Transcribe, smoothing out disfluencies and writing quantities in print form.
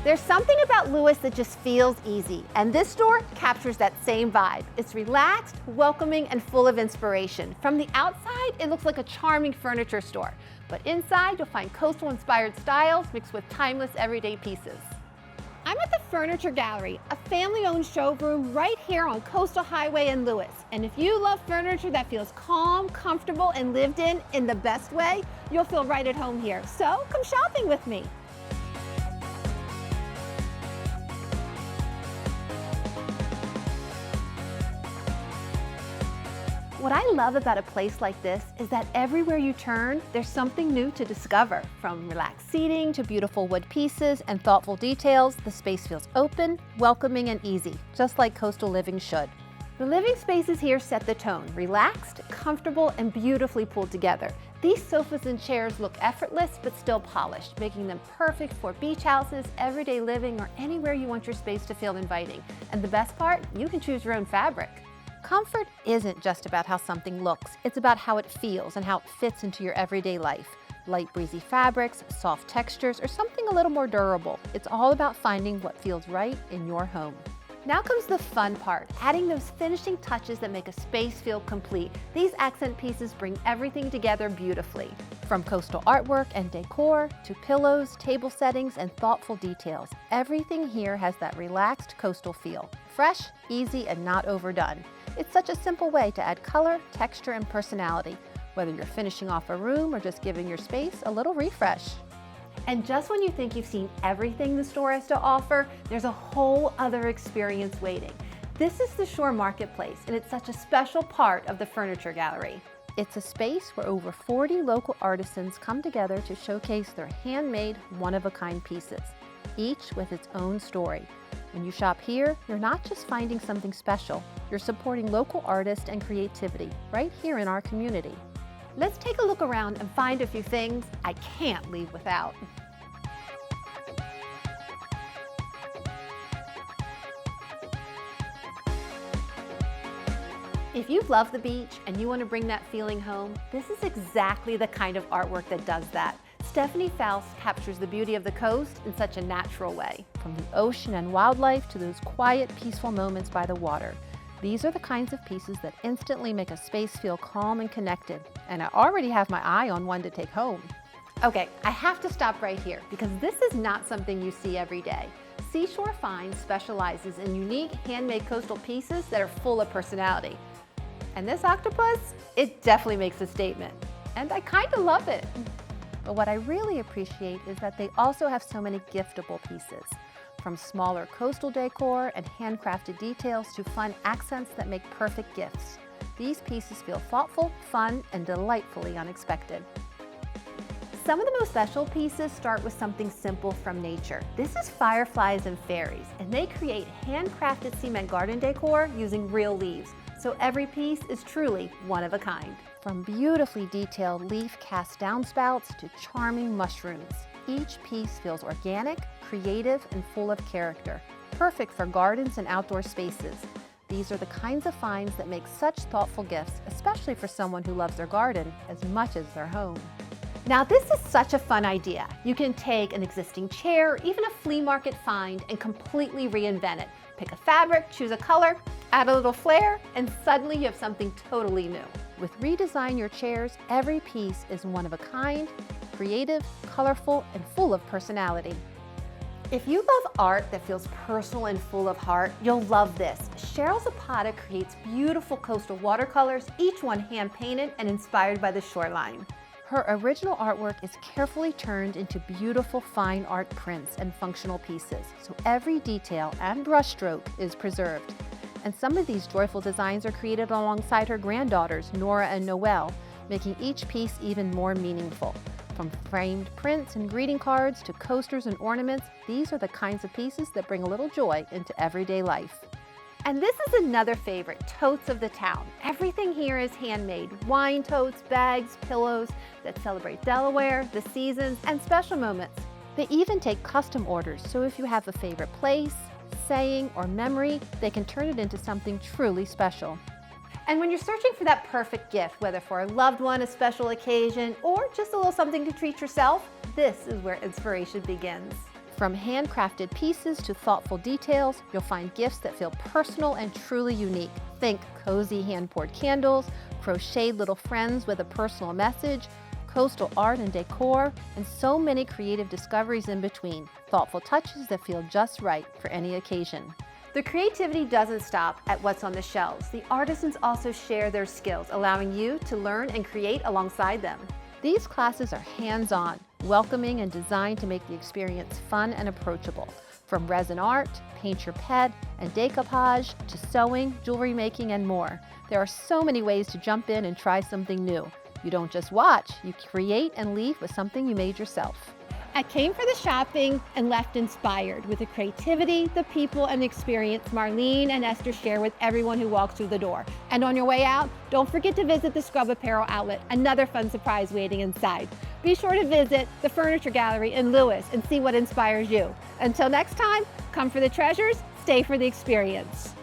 There's something about Lewes that just feels easy, and this store captures that same vibe. It's relaxed, welcoming, and full of inspiration. From the outside, it looks like a charming furniture store, but inside you'll find coastal-inspired styles mixed with timeless everyday pieces. I'm at the Furniture Gallery, a family-owned showroom right here on Coastal Highway in Lewes. And if you love furniture that feels calm, comfortable, and lived in the best way, you'll feel right at home here. So come shopping with me. What I love about a place like this is that everywhere you turn, there's something new to discover. From relaxed seating to beautiful wood pieces and thoughtful details, the space feels open, welcoming, and easy, just like coastal living should. The living spaces here set the tone, relaxed, comfortable, and beautifully pulled together. These sofas and chairs look effortless but still polished, making them perfect for beach houses, everyday living, or anywhere you want your space to feel inviting. And the best part, you can choose your own fabric. Comfort isn't just about how something looks, it's about how it feels and how it fits into your everyday life. Light breezy fabrics, soft textures, or something a little more durable. It's all about finding what feels right in your home. Now comes the fun part, adding those finishing touches that make a space feel complete. These accent pieces bring everything together beautifully. From coastal artwork and decor to pillows, table settings, and thoughtful details, everything here has that relaxed coastal feel. Fresh, easy, and not overdone. It's such a simple way to add color, texture, and personality, whether you're finishing off a room or just giving your space a little refresh. And just when you think you've seen everything the store has to offer, there's a whole other experience waiting. This is the Shore Marketplace, and it's such a special part of the Furniture Gallery. It's a space where over 40 local artisans come together to showcase their handmade, one-of-a-kind pieces, each with its own story. When you shop here, you're not just finding something special, you're supporting local artists and creativity right here in our community. Let's take a look around and find a few things I can't leave without. If you love the beach and you want to bring that feeling home, this is exactly the kind of artwork that does that. Stephanie Faust captures the beauty of the coast in such a natural way. From the ocean and wildlife to those quiet, peaceful moments by the water. These are the kinds of pieces that instantly make a space feel calm and connected. And I already have my eye on one to take home. Okay, I have to stop right here because this is not something you see every day. Seashore Finds specializes in unique handmade coastal pieces that are full of personality. And this octopus, it definitely makes a statement. And I kind of love it. But what I really appreciate is that they also have so many giftable pieces. From smaller coastal decor and handcrafted details to fun accents that make perfect gifts. These pieces feel thoughtful, fun, and delightfully unexpected. Some of the most special pieces start with something simple from nature. This is fireflies and fairies, and they create handcrafted cement garden decor using real leaves. So every piece is truly one of a kind. From beautifully detailed leaf cast downspouts to charming mushrooms. Each piece feels organic, creative, and full of character. Perfect for gardens and outdoor spaces. These are the kinds of finds that make such thoughtful gifts, especially for someone who loves their garden as much as their home. Now this is such a fun idea. You can take an existing chair or even a flea market find and completely reinvent it. Pick a fabric, choose a color, add a little flair, and suddenly you have something totally new. With Redesign Your Chairs, every piece is one of a kind, creative, colorful, and full of personality. If you love art that feels personal and full of heart, you'll love this. Cheryl Zapata creates beautiful coastal watercolors, each one hand-painted and inspired by the shoreline. Her original artwork is carefully turned into beautiful fine art prints and functional pieces, so every detail and brushstroke is preserved. And some of these joyful designs are created alongside her granddaughters, Nora and Noelle, making each piece even more meaningful. From framed prints and greeting cards to coasters and ornaments, these are the kinds of pieces that bring a little joy into everyday life. And this is another favorite, totes of the town. Everything here is handmade. Wine totes, bags, pillows that celebrate Delaware, the seasons, and special moments. They even take custom orders, so if you have a favorite place, saying, or memory, they can turn it into something truly special. And when you're searching for that perfect gift, whether for a loved one, a special occasion, or just a little something to treat yourself, this is where inspiration begins. From handcrafted pieces to thoughtful details, you'll find gifts that feel personal and truly unique. Think cozy hand-poured candles, crocheted little friends with a personal message, coastal art and decor, and so many creative discoveries in between. Thoughtful touches that feel just right for any occasion. The creativity doesn't stop at what's on the shelves. The artisans also share their skills, allowing you to learn and create alongside them. These classes are hands-on, welcoming, and designed to make the experience fun and approachable. From resin art, paint your pet, and decoupage, to sewing, jewelry making, and more. There are so many ways to jump in and try something new. You don't just watch, you create and leave with something you made yourself. I came for the shopping and left inspired with the creativity, the people, and the experience Marlene and Esther share with everyone who walks through the door. And on your way out, don't forget to visit the Scrub Apparel outlet, another fun surprise waiting inside. Be sure to visit the Furniture Gallery in Lewes and see what inspires you. Until next time, come for the treasures, stay for the experience.